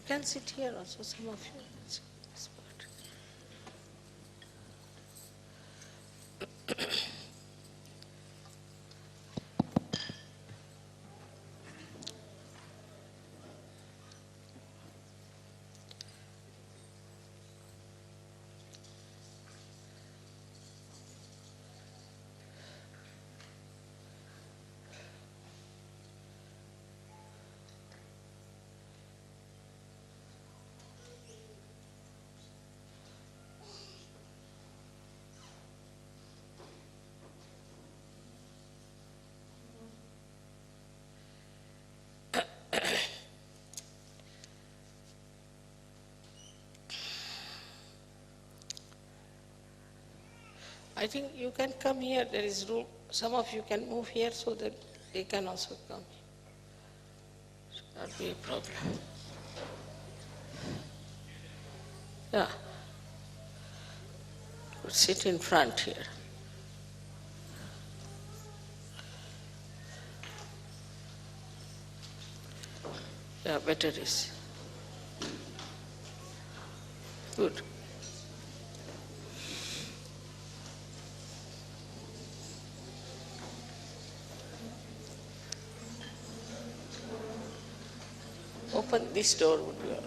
can sit here also, some of you. It's this part. I think you can come here, there is room. Some of you can move here so that they can also come. Should not be a problem. Yeah. Could sit in front here. Yeah, better is. Good. Open this door would be all right.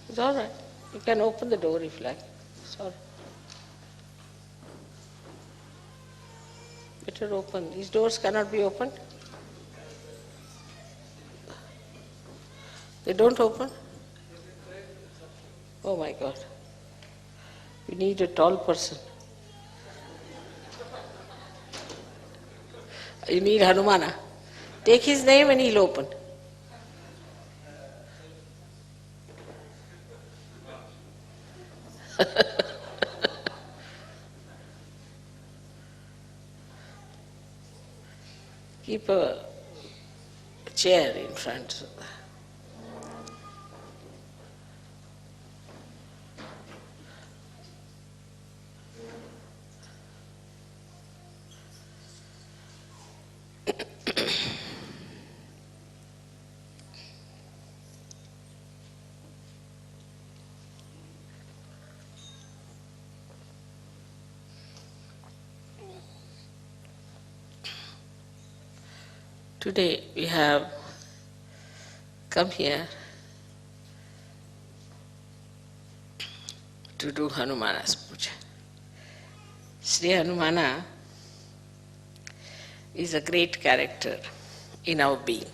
It's all right. You can open the door if you like. Sorry. Better open. These doors cannot be opened. They don't open? Oh my God. We need a tall person. You need Hanumana. Take his name and he'll open. Keep a chair in front. Today we have come here to do Hanumana's puja. Sri Hanumana is a great character in our being.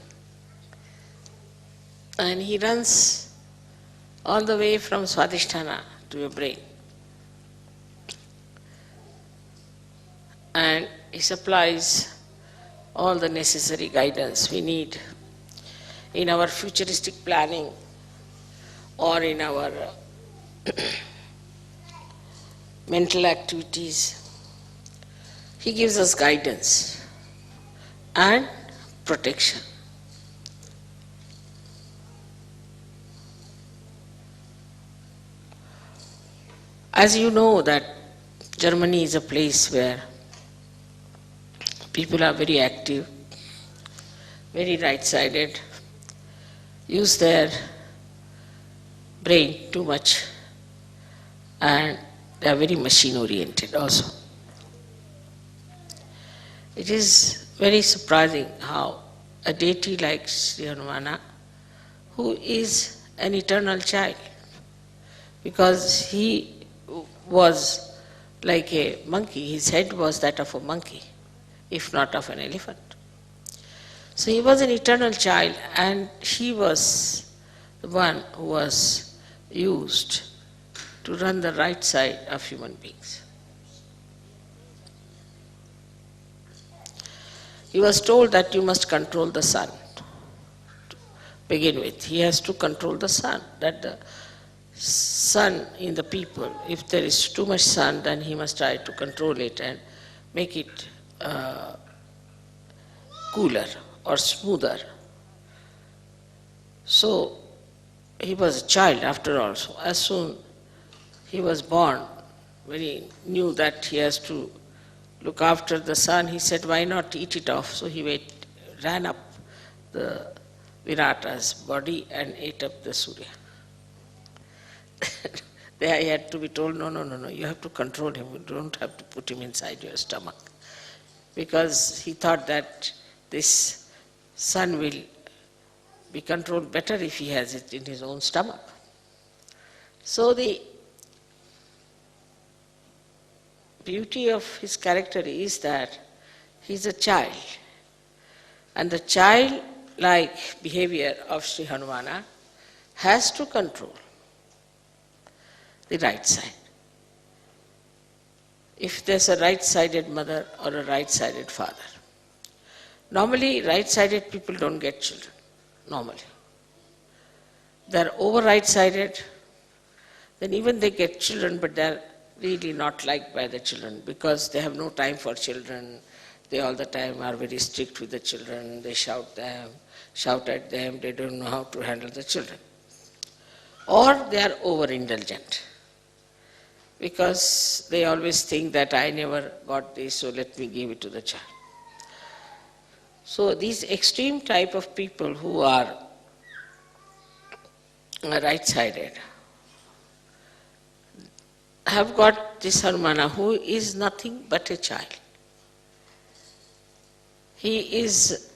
And he runs all the way from Swadhisthana to your brain. And he supplies all the necessary guidance we need in our futuristic planning or in our mental activities. He gives us guidance and protection. As you know that Germany is a place where people are very active, very right-sided, use their brain too much, and they are very machine-oriented also. It is very surprising how a deity like Sri Hanumana, who is an eternal child, because he was like a monkey, his head was that of a monkey, if not of an elephant. So he was an eternal child, and he was the one who was used to run the right side of human beings. He was told that you must control the sun to begin with. He has to control the sun, that the sun in the people, if there is too much sun, then he must try to control it and make it cooler or smoother. So he was a child after all. So as soon he was born, when he knew that he has to look after the son, he said, why not eat it off? So he ran up the Virata's body and ate up the Surya. There he had to be told, no, you have to control him, you don't have to put him inside your stomach. Because he thought that this son will be controlled better if he has it in his own stomach. So the beauty of his character is that he's a child. And the childlike behavior of Sri Hanumana has to control the right side. If there's a right-sided mother or a right-sided father. Normally, right-sided people don't get children, normally. They're over right-sided, then even they get children, but they're really not liked by the children because they have no time for children. They all the time are very strict with the children. They shout at them. They don't know how to handle the children. Or they are over-indulgent because they always think that I never got this, so let me give it to the child. So these extreme type of people who are right-sided have got this Hanumana who is nothing but a child. He is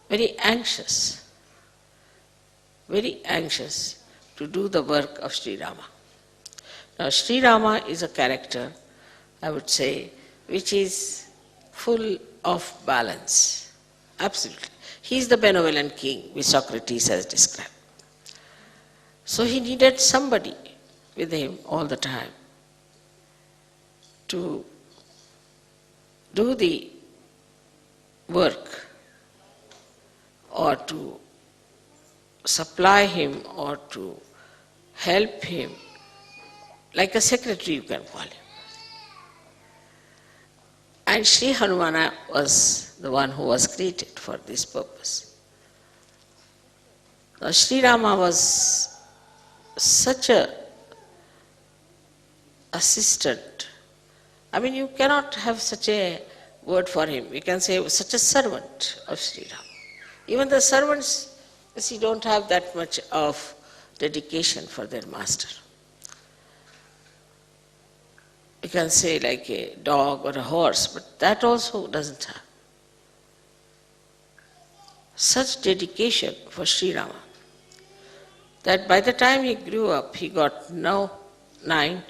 very anxious to do the work of Sri Rama. Now Sri Rama is a character, I would say, which is full of balance. Absolutely. He is the benevolent king, which Socrates has described. So he needed somebody with him all the time to do the work or to supply him or to help him, like a secretary you can call him. And Sri Hanumana was the one who was created for this purpose. Now Sri Rama was such a assistant. I mean, you cannot have such a word for him. We can say such a servant of Sri Rama. Even the servants, you see, don't have that much of dedication for their master. You can say like a dog or a horse, but that also doesn't have such dedication for Sri Rama that by the time he grew up, he got now 9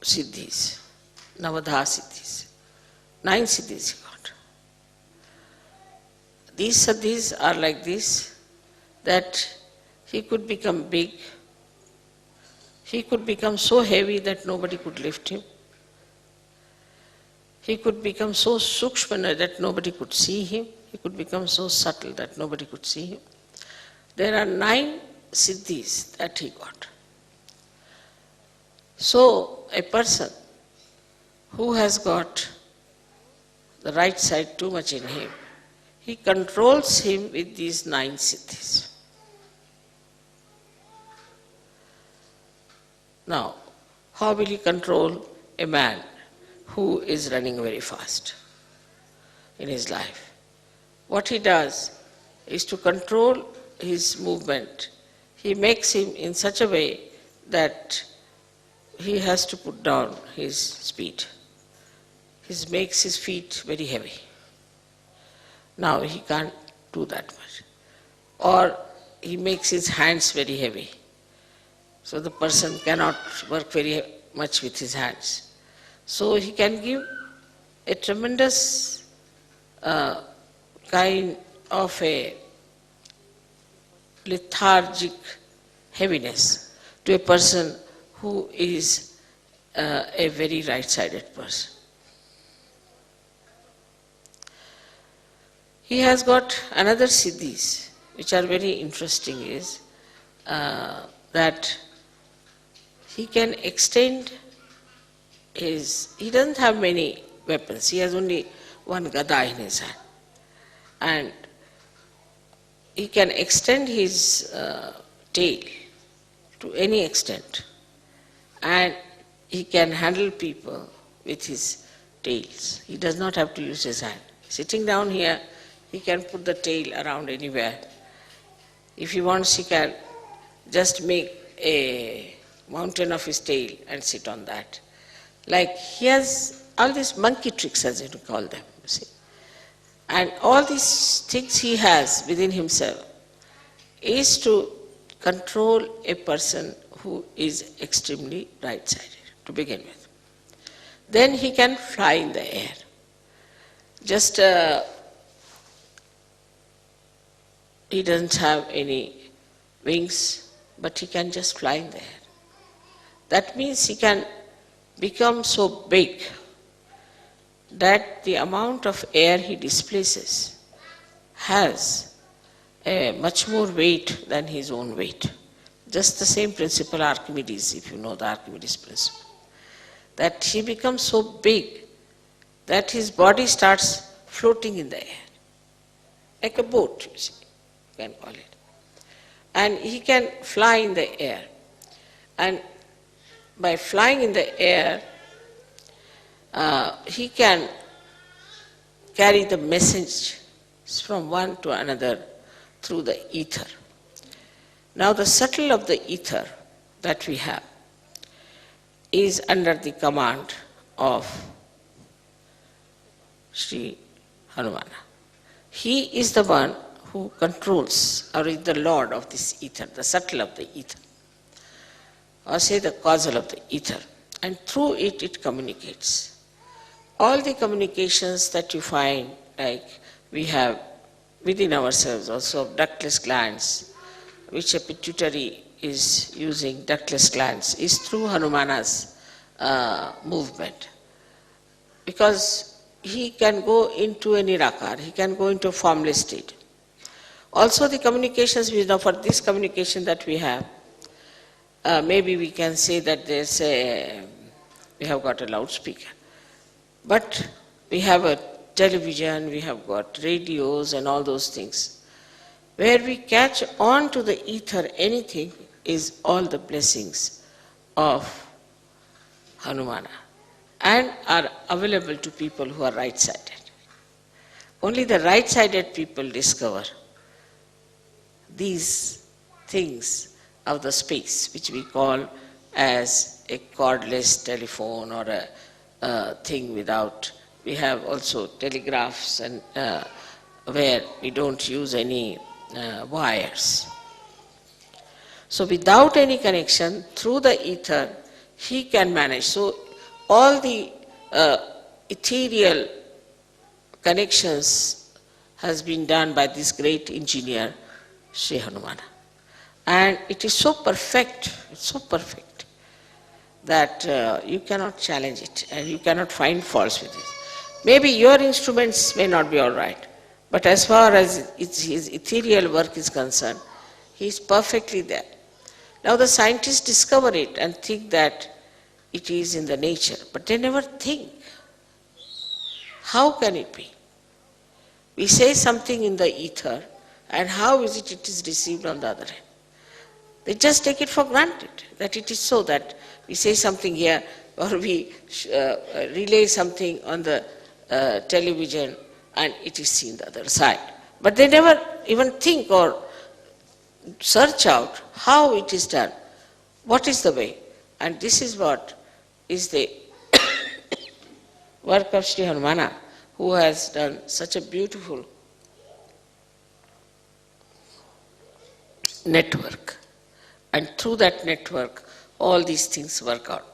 siddhis, Navadha siddhis. 9 siddhis he got. These siddhis are like this, that he could become big, he could become so heavy that nobody could lift him. He could become so sukshmana that nobody could see him. He could become so subtle that nobody could see him. There are 9 siddhis that he got. So a person who has got the right side too much in him, he controls him with these 9 siddhis. Now, how will he control a man who is running very fast in his life? What he does is to control his movement. He makes him in such a way that he has to put down his speed. He makes his feet very heavy. Now he can't do that much. Or he makes his hands very heavy. So the person cannot work very much with his hands. So he can give a tremendous kind of a lethargic heaviness to a person who is a very right-sided person. He has got another siddhis, which are very interesting, is that he can extend he doesn't have many weapons. He has only one gada in his hand. And he can extend his tail to any extent. And he can handle people with his tails. He does not have to use his hand. Sitting down here, he can put the tail around anywhere. If he wants, he can just make a mountain of his tail and sit on that. Like he has all these monkey tricks, as you call them, you see. And all these things he has within himself is to control a person who is extremely right-sided, to begin with. Then he can fly in the air. Just he doesn't have any wings, but he can just fly in the air. That means he can become so big that the amount of air he displaces has a much more weight than his own weight. Just the same principle Archimedes, if you know the Archimedes principle. That he becomes so big that his body starts floating in the air. Like a boat, you see, you can call it. And he can fly in the air. And by flying in the air, he can carry the message from one to another through the ether. Now the shuttle of the ether that we have is under the command of Sri Hanumana. He is the one who controls, or is the lord of this ether, the shuttle of the ether, or say the causal of the ether, and through it, it communicates. All the communications that you find, like we have within ourselves also ductless glands, which a pituitary is using ductless glands, is through Hanumana's movement. Because he can go into a nirakar, he can go into a formless state. Also the communications, we know for this communication that we have, maybe we can say that we have got a loudspeaker. But we have a television, we have got radios and all those things. Where we catch on to the ether anything is all the blessings of Hanumana and are available to people who are right-sided. Only the right-sided people discover these things of the space, which we call as a cordless telephone or a thing without. We have also telegraphs and where we don't use any wires. So without any connection, through the ether, he can manage. So all the ethereal connections has been done by this great engineer, Sri Hanumana. And it is so perfect, it's so perfect, that you cannot challenge it and you cannot find faults with it. Maybe your instruments may not be all right, but as far as his ethereal work is concerned, he is perfectly there. Now the scientists discover it and think that it is in the nature, but they never think, how can it be? We say something in the ether, and how is it is received on the other hand? They just take it for granted that it is so, that we say something here or we relay something on the television and it is seen the other side. But they never even think or search out how it is done, what is the way. And this is what is the work of Sri Hanumana, who has done such a beautiful network. And through that network, all these things work out.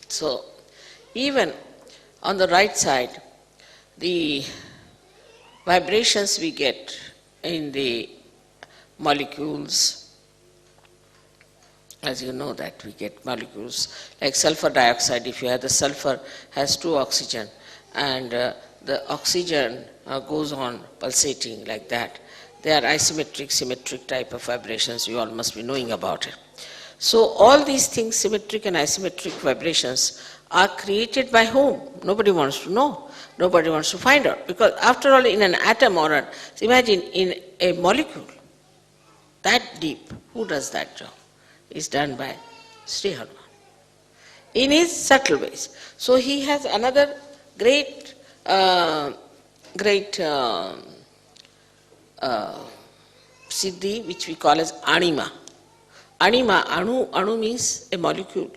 So, even on the right side, the vibrations we get in the molecules, as you know that we get molecules like sulfur dioxide. If you have the sulfur has 2 oxygen, and the oxygen goes on pulsating like that. They are isometric, symmetric type of vibrations. You all must be knowing about it. So all these things, symmetric and isometric vibrations, are created by whom? Nobody wants to know. Nobody wants to find out. Because after all, in an atom or imagine in a molecule, that deep, who does that job? Is done by Sri Hanuman in his subtle ways. So he has another great, siddhi, which we call as anima. Anima, anu means a molecule,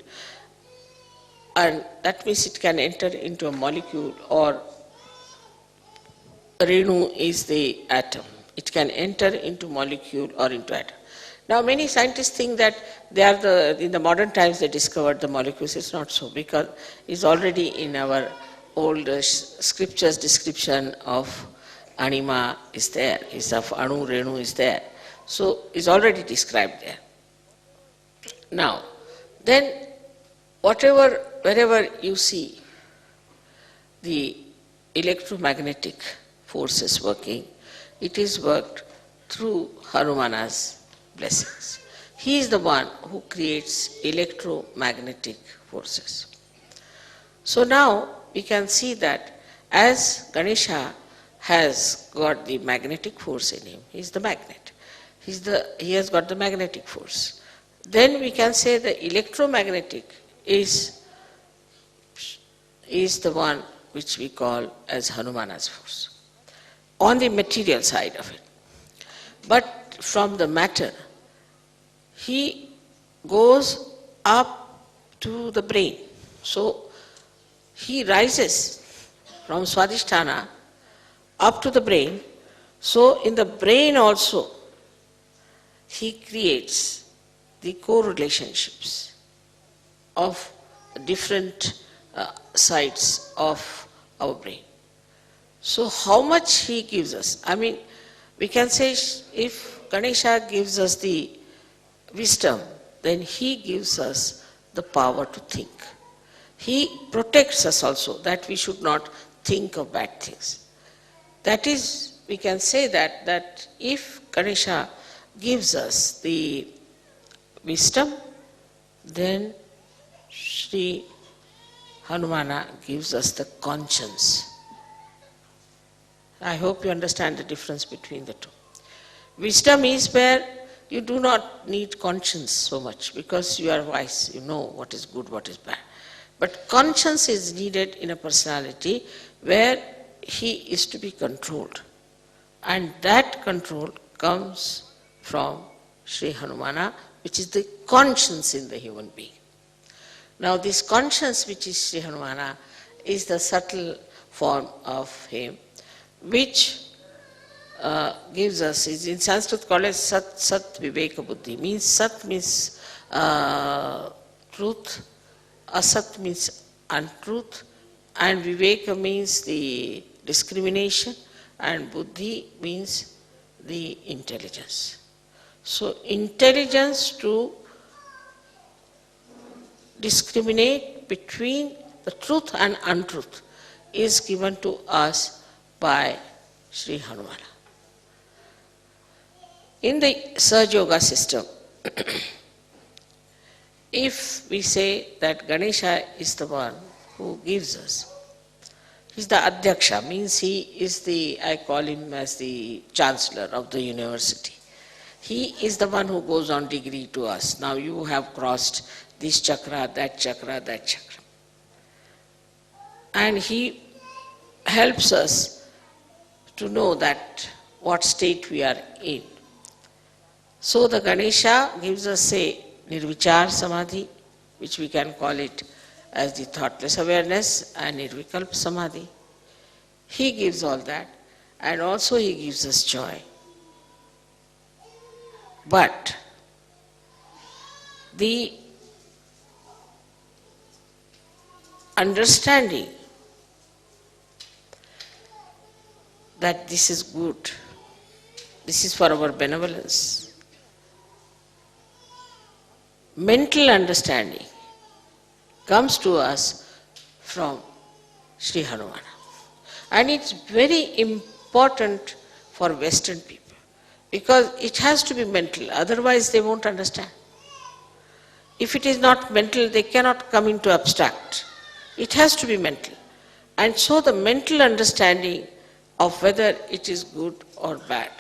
and that means it can enter into a molecule, or Renu is the atom. It can enter into molecule or into atom. Now many scientists think that they are in the modern times they discovered the molecules. It's not so, because it's already in our old scriptures description of anima is there, is of anu, renu is there. So it's already described there. Now, then wherever you see the electromagnetic forces working, it is worked through Hanumana's blessings. He is the one who creates electromagnetic forces. So now we can see that as Ganesha has got the magnetic force in him, he is the magnet. He has got the magnetic force. Then we can say the electromagnetic is the one which we call as Hanumana's force, on the material side of it. But from the matter, he goes up to the brain. So he rises from Swadhisthana up to the brain. So in the brain also, he creates the co-relationships of different sides of our brain. So how much he gives us? I mean, we can say if Ganesha gives us the wisdom, then he gives us the power to think. He protects us also, that we should not think of bad things. That is, we can say that if Ganesha gives us the wisdom, then Sri Hanumana gives us the conscience. I hope you understand the difference between the two. Wisdom is where you do not need conscience so much, because you are wise, you know what is good, what is bad. But conscience is needed in a personality where he is to be controlled. And that control comes from Sri Hanumana, which is the conscience in the human being. Now this conscience, which is Sri Hanumana, is the subtle form of him, which gives us, is in Sanskrit called as Sat Viveka Buddhi. Means Sat means truth, Asat means untruth, and Viveka means the discrimination, and Buddhi means the intelligence. So intelligence to discriminate between the truth and untruth is given to us by Sri Hanumana. In the Sahaja Yoga system, if we say that Ganesha is the one who gives us, he is the Adhyaksha, means he is I call him as the Chancellor of the university. He is the one who goes on degree to us. Now you have crossed this chakra, that chakra, that chakra. And he helps us to know that what state we are in. So the Ganesha gives us, say, Nirvichar Samadhi, which we can call it as the thoughtless awareness, and Nirvikalpa Samadhi. He gives all that, and also he gives us joy. But the understanding that this is good, this is for our benevolence, mental understanding comes to us from Sri Hanumana. And it's very important for Western people, because it has to be mental, otherwise they won't understand. If it is not mental, they cannot come into abstract. It has to be mental. And so the mental understanding of whether it is good or bad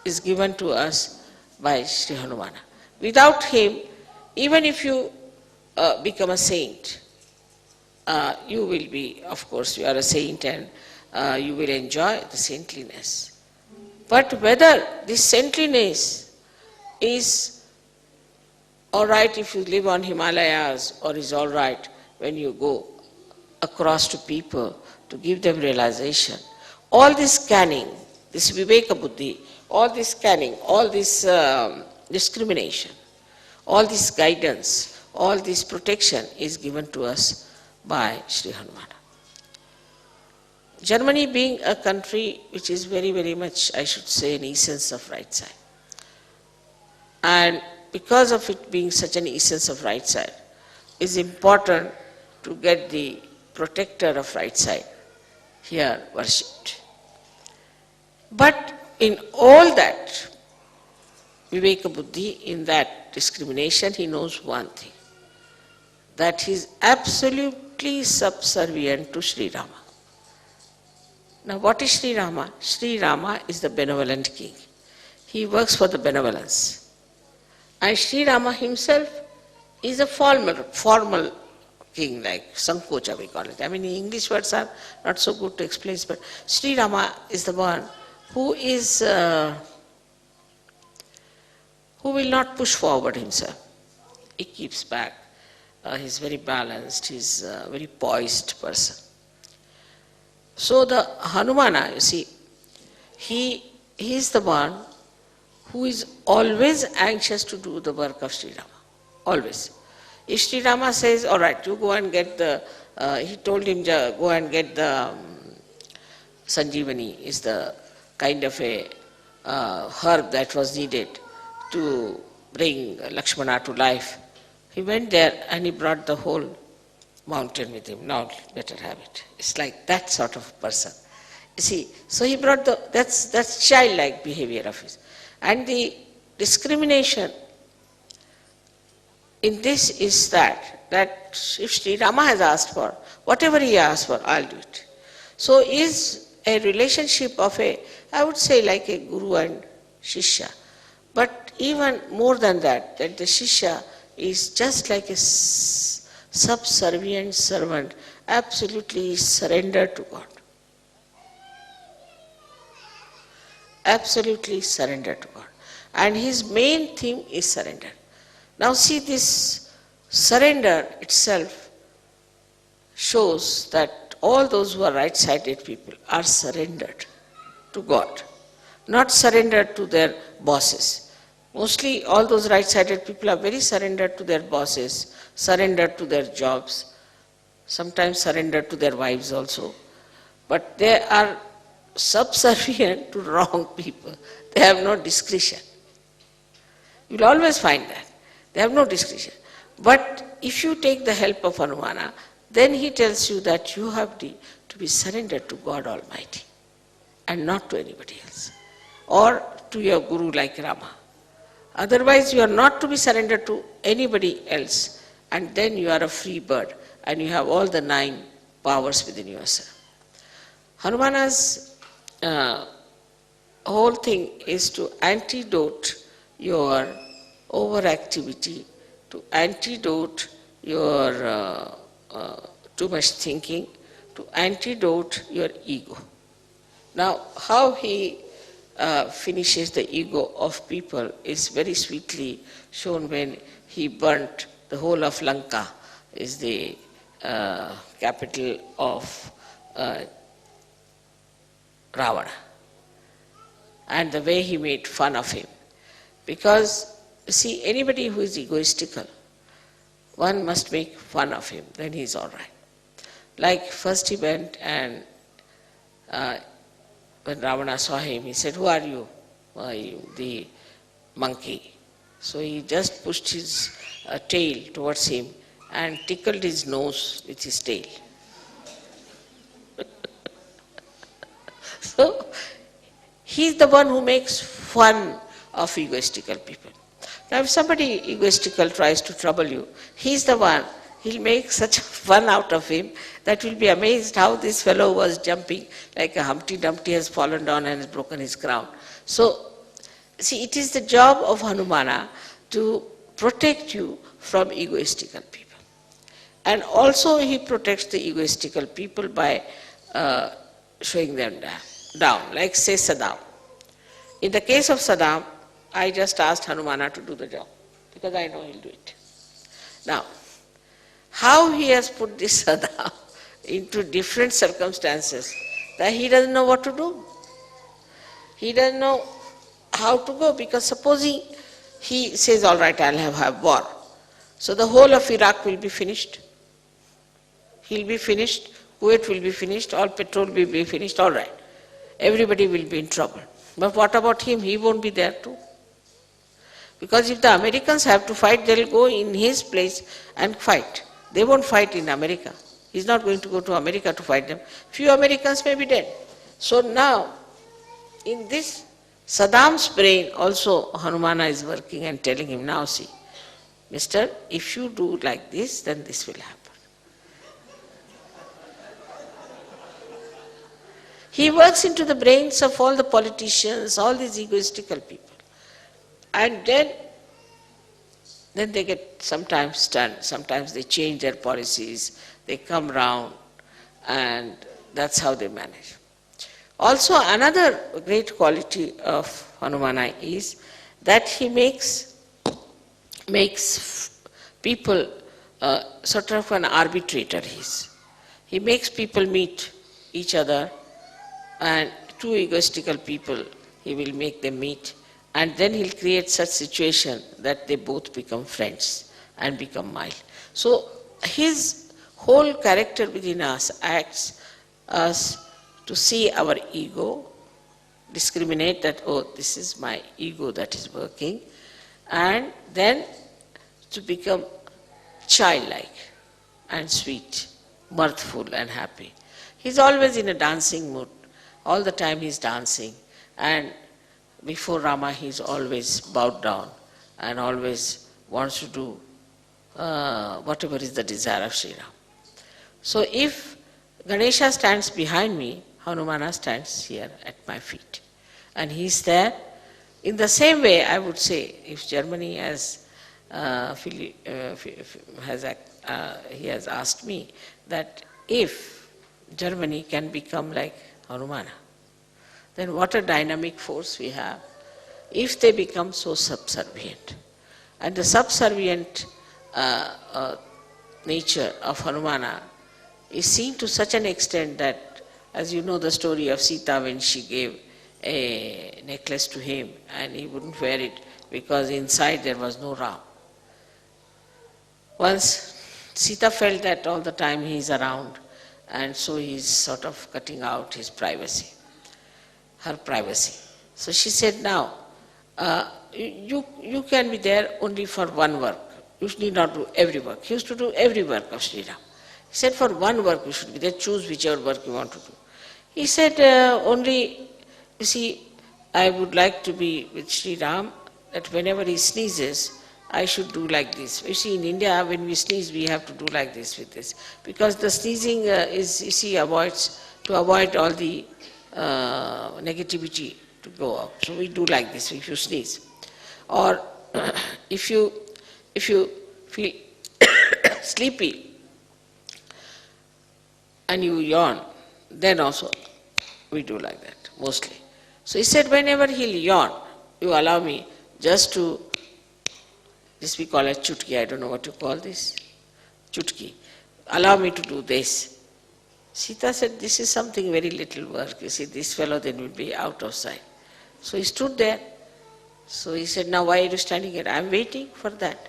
is given to us by Sri Hanumana. Without him, even if you become a saint, you will be, of course, you are a saint and you will enjoy the saintliness. But whether this saintliness is all right if you live on Himalayas or is all right when you go across to people to give them realization, all this scanning, this Viveka Buddhi, all this scanning, all this discrimination, all this guidance, all this protection is given to us by Sri Hanumana. Germany being a country which is very, very much, I should say, an essence of right side. And because of it being such an essence of right side, it's important to get the protector of right side here worshipped. But in all that, Viveka Buddhi, in that discrimination, he knows one thing, that he is absolutely subservient to Sri Rama. Now what is Sri Rama? Sri Rama is the benevolent king. He works for the benevolence. And Sri Rama himself is a formal king, like Sankocha we call it. I mean, English words are not so good to explain, but Sri Rama is the one who is, who will not push forward himself. He keeps back. He's very balanced, he's a very poised person. So the Hanumana, you see, he is the one who is always anxious to do the work of Sri Rama, always. If Sri Rama says, all right, you go and get the, he told him, go and get the Sanjeevani, is the kind of a herb that was needed to bring Lakshmana to life. He went there and he brought the whole mountain with him. Now better have it. It's like that sort of person. You see, so he brought that's childlike behavior of his. And the discrimination in this is that if Sri Rama has asked for, whatever he asked for, I'll do it. So is a relationship of I would say like a guru and shishya. But even more than that the shishya is just like a subservient servant, absolutely surrendered to God. Absolutely surrendered to God. And his main theme is surrender. Now see, this surrender itself shows that all those who are right-sided people are surrendered to God, not surrendered to their bosses. Mostly all those right-sided people are very surrendered to their bosses, surrendered to their jobs, sometimes surrendered to their wives also. But they are subservient to wrong people. They have no discretion. You will always find that. They have no discretion. But if you take the help of Hanumana, then he tells you that you have to be surrendered to God Almighty and not to anybody else, or to your guru like Rama. Otherwise you are not to be surrendered to anybody else, and then you are a free bird and you have all the 9 powers within yourself. Hanumana's whole thing is to antidote your overactivity, to antidote your too much thinking, to antidote your ego. Now, how he finishes the ego of people is very sweetly shown when he burnt the whole of Lanka, is the capital of Ravana, and the way he made fun of him. Because, see, anybody who is egoistical, one must make fun of him, then he is all right. Like first he went and when Ravana saw him, he said, "Who are you?" The monkey. So he just pushed his tail towards him and tickled his nose with his tail. So he's the one who makes fun of egoistical people. Now if somebody egoistical tries to trouble you, he's the one He'll make such fun out of him that you'll be amazed how this fellow was jumping like a Humpty Dumpty has fallen down and has broken his crown. So, see, it is the job of Hanumana to protect you from egoistical people. And also he protects the egoistical people by showing them down, like say Saddam. In the case of Saddam, I just asked Hanumana to do the job, because I know he'll do it. Now, how he has put this Saddam into different circumstances that he doesn't know what to do. He doesn't know how to go, because supposing he says, all right, I'll have war. So the whole of Iraq will be finished. He'll be finished, Kuwait will be finished, all petrol will be finished, all right. Everybody will be in trouble. But what about him? He won't be there too. Because if the Americans have to fight, they'll go in his place and fight. They won't fight in America. He's not going to go to America to fight them. Few Americans may be dead. So now, in this Saddam's brain also Hanumana is working and telling him, now see, mister, if you do like this, then this will happen. He works into the brains of all the politicians, all these egoistical people. And then they get sometimes stunned, sometimes they change their policies, they come round, and that's how they manage. Also, another great quality of Hanumana is that he makes people sort of an arbitrator. He makes people meet each other, and two egoistical people, he will make them meet, and then he'll create such situation that they both become friends and become mild. So his whole character within us acts us to see our ego, discriminate that, oh, this is my ego that is working, and then to become childlike and sweet, mirthful and happy. He's always in a dancing mood. All the time he's dancing, and before Rama he's always bowed down and always wants to do whatever is the desire of Sri Ram. So if Ganesha stands behind me, Hanumana stands here at my feet. And he's there. In the same way, I would say, if Germany has, he has asked me that if Germany can become like Hanumana, then what a dynamic force we have if they become so subservient. And the subservient nature of Hanumana is seen to such an extent that, as you know the story of Sita when she gave a necklace to him and he wouldn't wear it because inside there was no Ram. Once Sita felt that all the time he is around, and so he is sort of cutting out his privacy, her privacy. So she said, now, you can be there only for one work. You need not do every work. He used to do every work of Sri Ram. He said, for one work you should be there, choose whichever work you want to do. He said, only, you see, I would like to be with Sri Ram, that whenever he sneezes, I should do like this. You see, in India, when we sneeze, we have to do like this with this. Because the sneezing is, you see, to avoid all the negativity to go out. So we do like this if you sneeze. Or if you feel sleepy and you yawn, then also we do like that, mostly. So he said, whenever he'll yawn, you allow me just to, this we call it chutki, I don't know what you call this, chutki. Allow me to do this. Sita said, this is something very little work. You see, this fellow then will be out of sight. So he stood there. So he said, now why are you standing here? I'm waiting for that.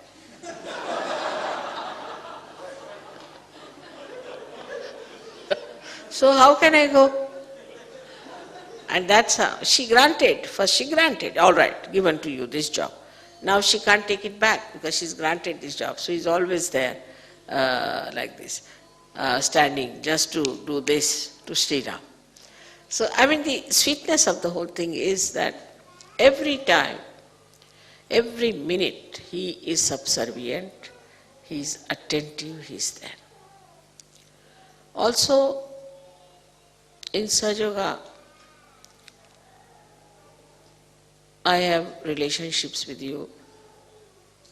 So how can I go? And that's how she granted. First she granted, all right, given to you this job. Now she can't take it back because she's granted this job. So he's always there like this, standing just to do this to Sri Ram. So I mean the sweetness of the whole thing is that every time, every minute he is subservient, he is attentive, he is there. Also, in Sahaja Yoga, I have relationships with you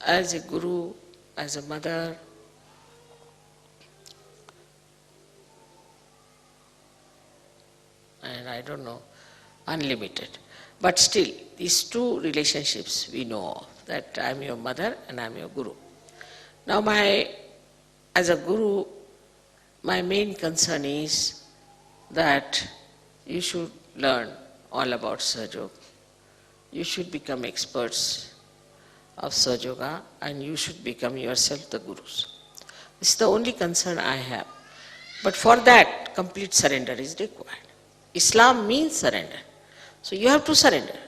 as a guru, as a mother, and I don't know, unlimited. But still, these two relationships we know of, that I am your mother and I am your guru. Now as a guru, my main concern is that you should learn all about Sahaja Yoga. You should become experts of Sahaja Yoga and you should become yourself the gurus. This is the only concern I have. But for that, complete surrender is required. Islam means surrender. So you have to surrender.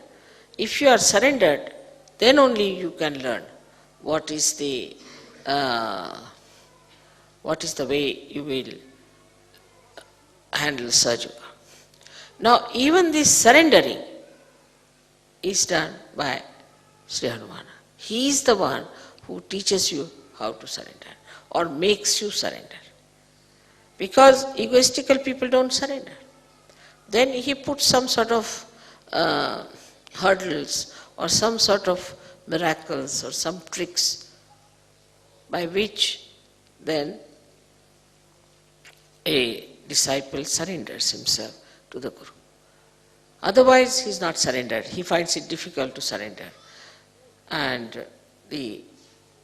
If you are surrendered, then only you can learn what is the way you will handle Sahaja Yoga. Now even this surrendering is done by Sri Hanumana. He is the one who teaches you how to surrender or makes you surrender. Because egoistical people don't surrender. Then he puts some sort of hurdles or some sort of miracles or some tricks by which then a disciple surrenders himself to the Guru. Otherwise he is not surrendered. He finds it difficult to surrender. And the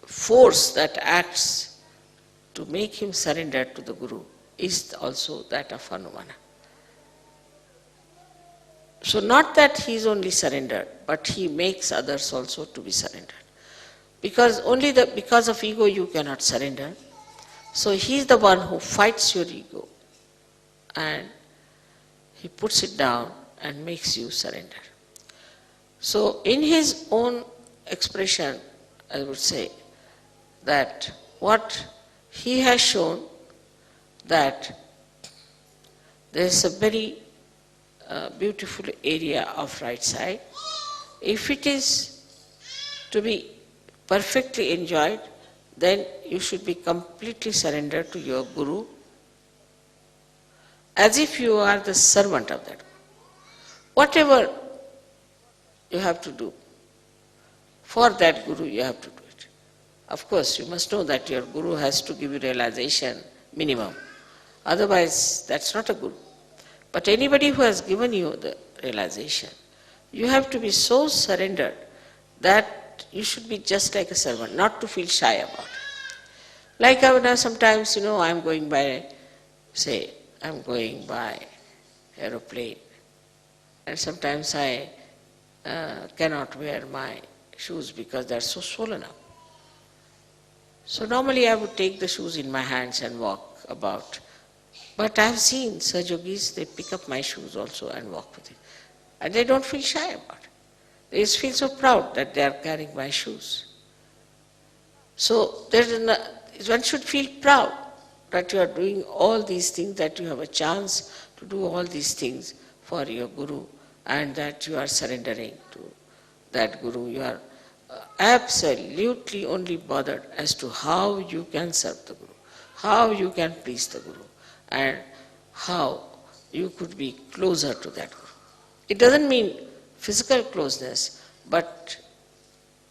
force that acts to make him surrender to the Guru is also that of Hanumana. So not that he is only surrendered, but he makes others also to be surrendered. Because because of ego you cannot surrender. So he is the one who fights your ego and he puts it down and makes you surrender. So in his own expression, I would say that what he has shown, that there is a very beautiful area of right side. If it is to be perfectly enjoyed, then you should be completely surrendered to your Guru, as if you are the servant of that Guru. Whatever you have to do for that Guru, you have to do it. Of course, you must know that your Guru has to give you realization minimum. Otherwise, that's not a Guru. But anybody who has given you the realization, you have to be so surrendered that you should be just like a servant, not to feel shy about it. Like sometimes, I'm going by aeroplane, and sometimes I cannot wear my shoes because they are so swollen up. So normally I would take the shoes in my hands and walk about. But I have seen Sahaja Yogis, they pick up my shoes also and walk with it. And they don't feel shy about it. They just feel so proud that they are carrying my shoes. So one should feel proud that you are doing all these things, that you have a chance to do all these things for your Guru, and that you are surrendering to that Guru. You are absolutely only bothered as to how you can serve the Guru, how you can please the Guru, and how you could be closer to that Guru. It doesn't mean physical closeness, but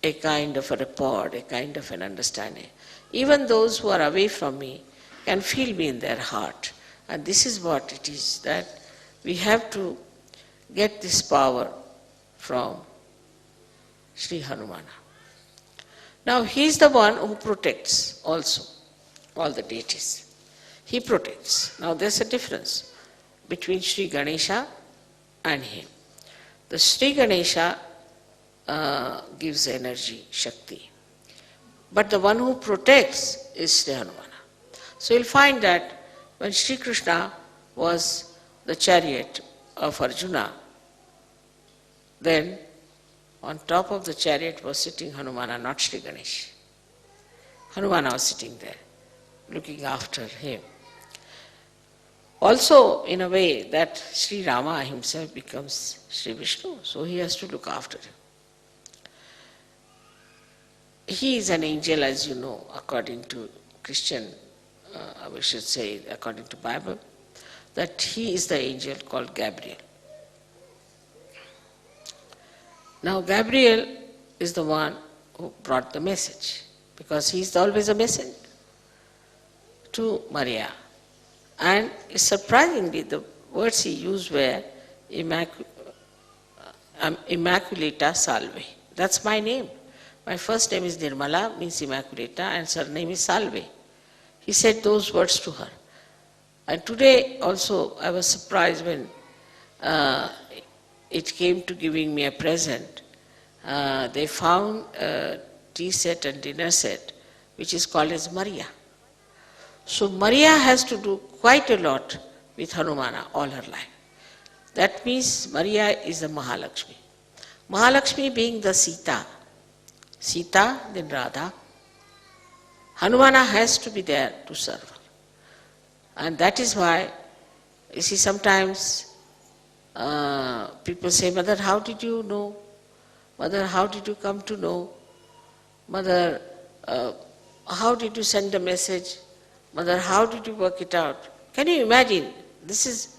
a kind of a rapport, a kind of an understanding. Even those who are away from me can feel me in their heart. And this is what it is, that we have to get this power from Sri Hanumana. Now he is the one who protects also all the deities. He protects. Now there's a difference between Sri Ganesha and him. The Sri Ganesha gives energy, Shakti. But the one who protects is Sri Hanumana. So you'll find that when Sri Krishna was the chariot of Arjuna, then on top of the chariot was sitting Hanumana, not Sri Ganesh. Hanumana was sitting there, looking after him. Also, in a way that Sri Rama himself becomes Sri Vishnu, so he has to look after him. he is an angel, as you know, according to Christian, we should say, according to Bible, that he is the angel called Gabriel. Now Gabriel is the one who brought the message, because he is always a messenger to Maria. And surprisingly, the words he used were Immaculata Salve. That's my name. My first name is Nirmala, means Immaculata, and surname is Salve. He said those words to her. And today also I was surprised when it came to giving me a present. They found a tea set and dinner set which is called as Maria. So Maria has to do quite a lot with Hanumana all her life. That means Maria is the Mahalakshmi. Mahalakshmi being the Sita. Sita, then Radha. Hanumana has to be there to serve her. And that is why, you see, sometimes people say, Mother, how did you know? Mother, how did you come to know? Mother, how did you send a message? Mother, how did you work it out? Can you imagine? This is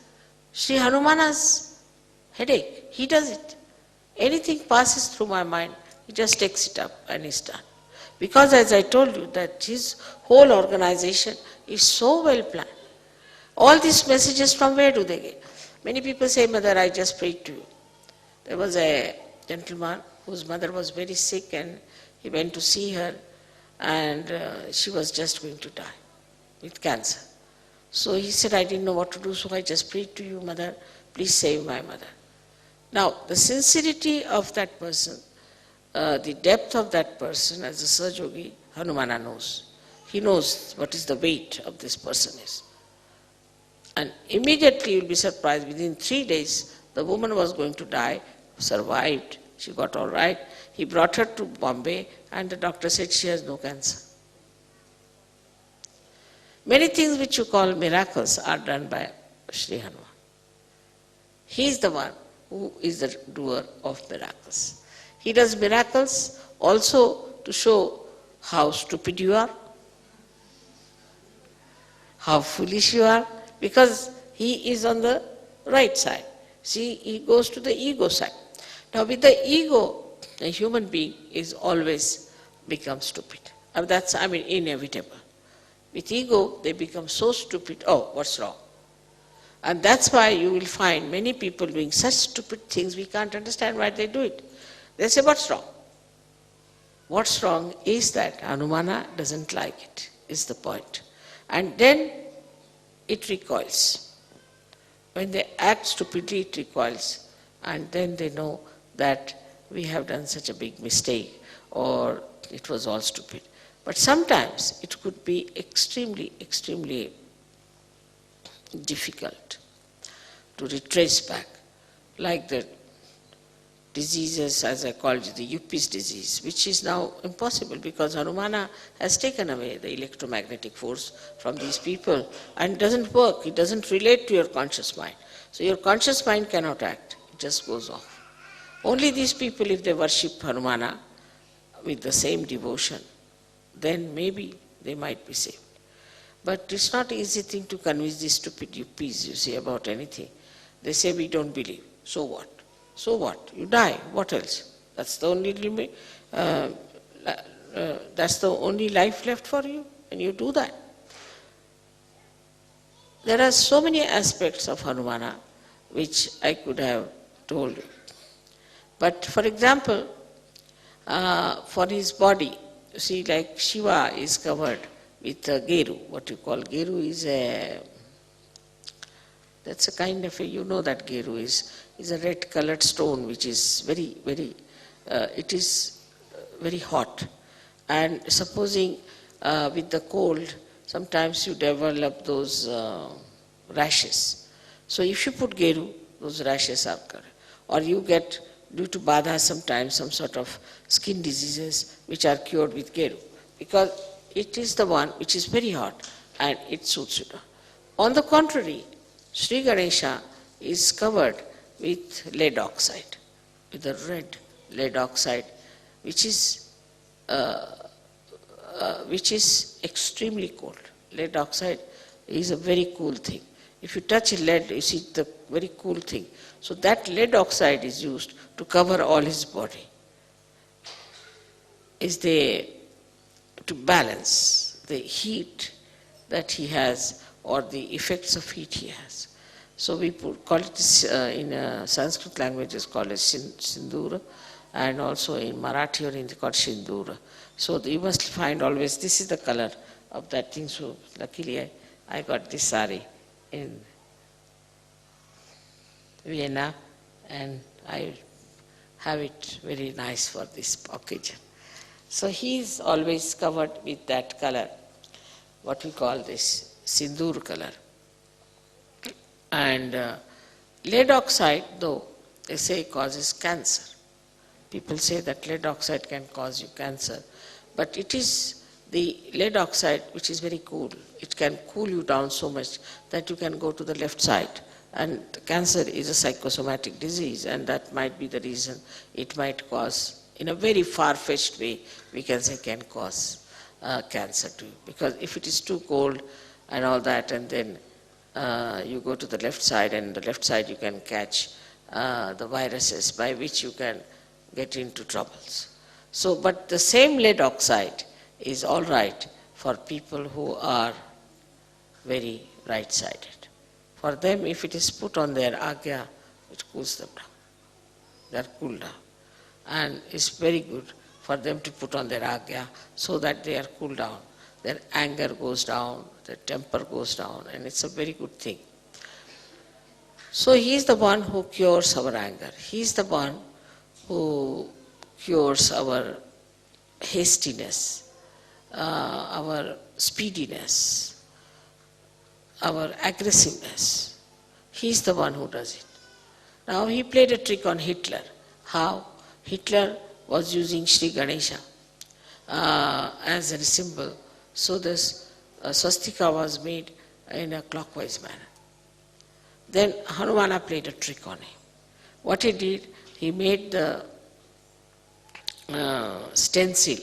Sri Hanumana's headache. He does it. Anything passes through my mind, he just takes it up and is done. Because as I told you, that his whole organization is so well planned. All these messages, from where do they get? Many people say, Mother, I just prayed to you. There was a gentleman whose mother was very sick and he went to see her, and she was just going to die with cancer. So he said, I didn't know what to do, so I just prayed to you, Mother, please save my mother. Now, the sincerity of that person, the depth of that person, as a Sahajogi, Hanumana knows. He knows what is the weight of this person is. And immediately you will be surprised, within 3 days, the woman was going to die, survived, she got all right. He brought her to Bombay and the doctor said she has no cancer. Many things which you call miracles are done by Sri Hanuman. He is the one who is the doer of miracles. He does miracles also to show how stupid you are, how foolish you are, because he is on the right side. See, he goes to the ego side. Now with the ego, a human being is always become stupid. And that's, inevitable. With ego, they become so stupid, oh, what's wrong? And that's why you will find many people doing such stupid things, we can't understand why they do it. They say, what's wrong? What's wrong is that Hanumana doesn't like it, is the point. And then it recoils. When they act stupidly, it recoils. And then they know that we have done such a big mistake, or it was all stupid. But sometimes it could be extremely, extremely difficult to retrace back, like the diseases, as I called it, the Yuppies disease, which is now impossible because Hanumana has taken away the electromagnetic force from these people and it doesn't work, it doesn't relate to your conscious mind. So your conscious mind cannot act, it just goes off. Only these people, if they worship Hanumana with the same devotion, then maybe they might be saved. But it's not an easy thing to convince these stupid Yuppies, you see, about anything. They say, we don't believe. So what? So what? You die. What else? That's the only limit. That's the only life left for you, and you do that. There are so many aspects of Hanumana which I could have told you. But for example, for his body, you see, like Shiva is covered with Geru. What you call Geru is that's a kind of you know that Geru is a red colored stone which is very, very, it is very hot. And supposing with the cold, sometimes you develop those rashes. So if you put Geru, those rashes are covered. Or you get, due to Badha sometimes, some sort of skin diseases which are cured with Geru. Because it is the one which is very hot and it suits you. On the contrary, Sri Ganesha is covered with lead oxide, with a red lead oxide, which is which is extremely cold. Lead oxide is a very cool thing. If you touch a lead, you see the very cool thing. So that lead oxide is used to cover all his body. To balance the heat that he has or the effects of heat he has. So we call it in Sanskrit language is called as Sindura, and also in Marathi or Hindi called Shindura. So you must find always, this is the color of that thing. So luckily I got this sari in Vienna, and I have it very nice for this occasion. So he is always covered with that color, what we call this Sindur color. And lead oxide, though, they say causes cancer. People say that lead oxide can cause you cancer, but it is the lead oxide which is very cool. It can cool you down so much that you can go to the left side. And cancer is a psychosomatic disease, and that might be the reason it might cause, in a very far-fetched way, we can say can cause cancer too. Because if it is too cold and all that, and then you go to the left side, and the left side you can catch the viruses by which you can get into troubles. So, but the same lead oxide is all right for people who are very right-sided. For them, if it is put on their agya, it cools them down. They are cooled down. And it's very good for them to put on their agya so that they are cooled down. Their anger goes down, their temper goes down, and it's a very good thing. So he is the one who cures our anger. He is the one who cures our hastiness, our speediness, our aggressiveness. He is the one who does it. Now he played a trick on Hitler. How? Hitler was using Sri Ganesha as a symbol. So this swastika was made in a clockwise manner. Then Hanumana played a trick on him. What he did, he made the stencil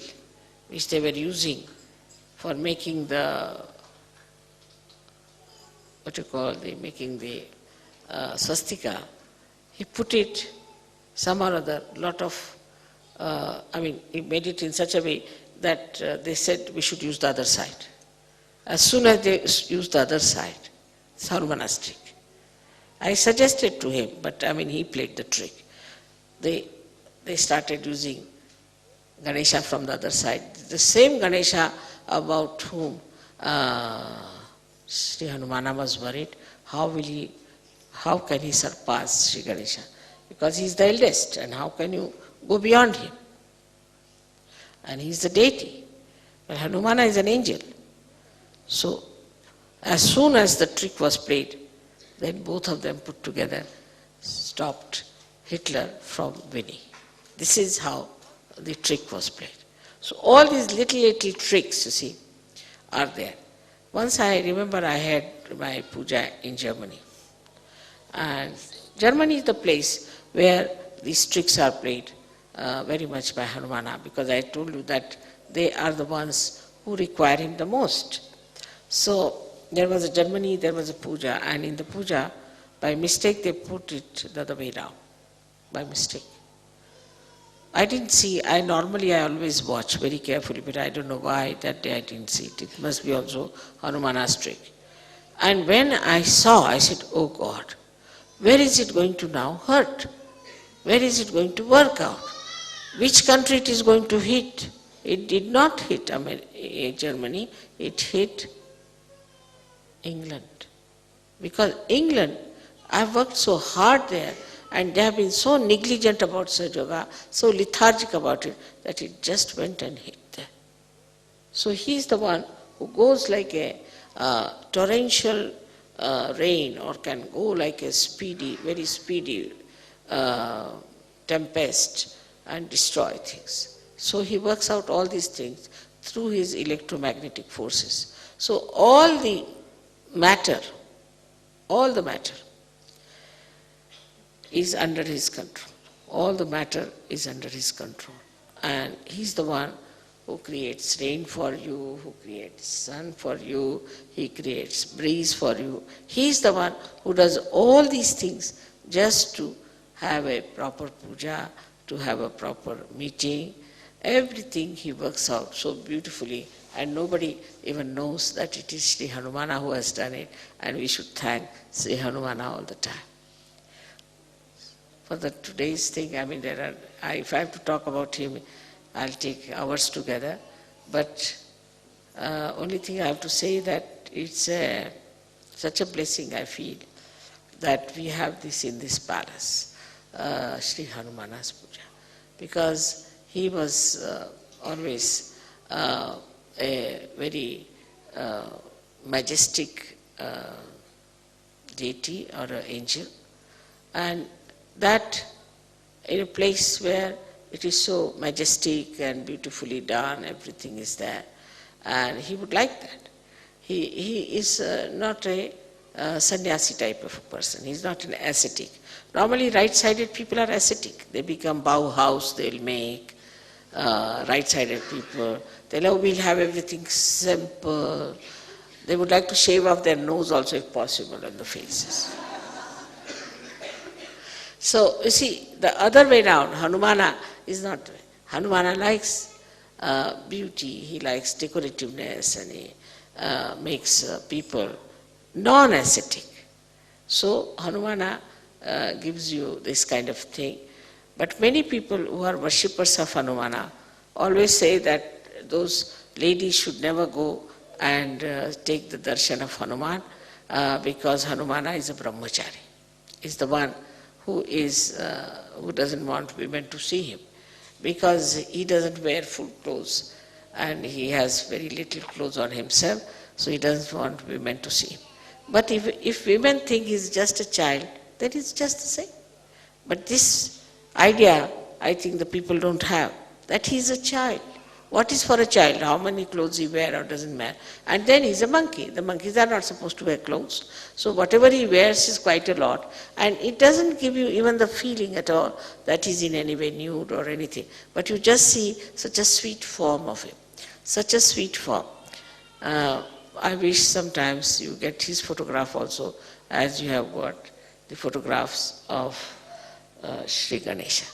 which they were using for making the making the swastika. He put it some or other, he made it in such a way that they said we should use the other side. As soon as they used the other side, it's Hanumana's trick. I suggested to him, but he played the trick. They started using Ganesha from the other side. The same Ganesha about whom Sri Hanumana was worried, how can he surpass Sri Ganesha? Because he is the eldest, and how can you go beyond him? And he is the deity. But Hanumana is an angel. So, as soon as the trick was played, then both of them put together stopped Hitler from winning. This is how the trick was played. So all these little tricks, you see, are there. Once I remember I had my puja in Germany. And Germany is the place where these tricks are played very much by Hanumana, because I told you that they are the ones who require him the most. So there was a puja, and in the puja, by mistake they put it the other way round, by mistake. I didn't see, I always watch very carefully, but I don't know why that day I didn't see it. It must be also Hanumana's trick. And when I saw, I said, oh God, where is it going to now hurt? Where is it going to work out? Which country it is going to hit? It did not hit Germany, it hit England. Because England, I've worked so hard there, and they have been so negligent about Sahaja Yoga, so lethargic about it, that it just went and hit there. So he is the one who goes like a torrential rain, or can go like a very speedy tempest and destroy things. So he works out all these things through his electromagnetic forces. So all the matter is under his control. All the matter is under his control. And he's the one who creates rain for you, who creates sun for you, he creates breeze for you. He is the one who does all these things just to have a proper puja, to have a proper meeting. Everything he works out so beautifully, and nobody even knows that it is Sri Hanumana who has done it, and we should thank Sri Hanumana all the time. For the today's thing, I mean, if I have to talk about him, I'll take hours together, but only thing I have to say that it's such a blessing I feel that we have this in this palace, Sri Hanumana's puja, because he was always a very majestic deity or an angel, and that in a place where it is so majestic and beautifully done, everything is there, and he would like that. He is not a sannyasi type of a person. He is not an ascetic. Normally right-sided people are ascetic. They become Bauhaus, they'll make. Right-sided people, they'll have everything simple. They would like to shave off their nose also if possible on the faces. So, you see, the other way around, Hanumana is not. Hanumana likes beauty, he likes decorativeness, and he makes people non-ascetic. So, Hanumana gives you this kind of thing. But many people who are worshippers of Hanumana always say that those ladies should never go and take the darshan of Hanuman because Hanumana is a brahmachari. Is the one who doesn't want women to see him, because he doesn't wear full clothes and he has very little clothes on himself, so he doesn't want women to see him. But if women think he's just a child, then it's just the same. But this idea, I think the people don't have, that he's a child. What is for a child? How many clothes he wears or doesn't matter. And then he's a monkey. The monkeys are not supposed to wear clothes. So whatever he wears is quite a lot. And it doesn't give you even the feeling at all that he's in any way nude or anything. But you just see such a sweet form of him. Such a sweet form. I wish sometimes you get his photograph also, as you have got the photographs of Sri Ganesha.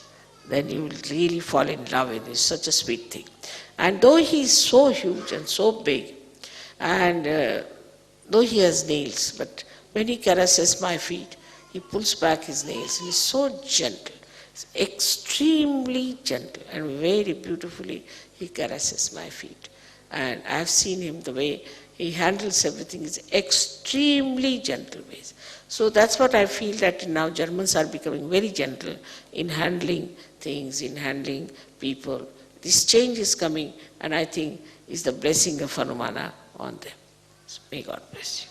Then you will really fall in love with it. It's such a sweet thing. And though he is so huge and so big, and though he has nails, but when he caresses my feet, he pulls back his nails. He is so gentle, extremely gentle, and very beautifully he caresses my feet. And I have seen him, the way he handles everything is extremely gentle ways. So that's what I feel, that now Germans are becoming very gentle in handling things, in handling people. This change is coming, and I think is the blessing of Hanumana on them. So may God bless you.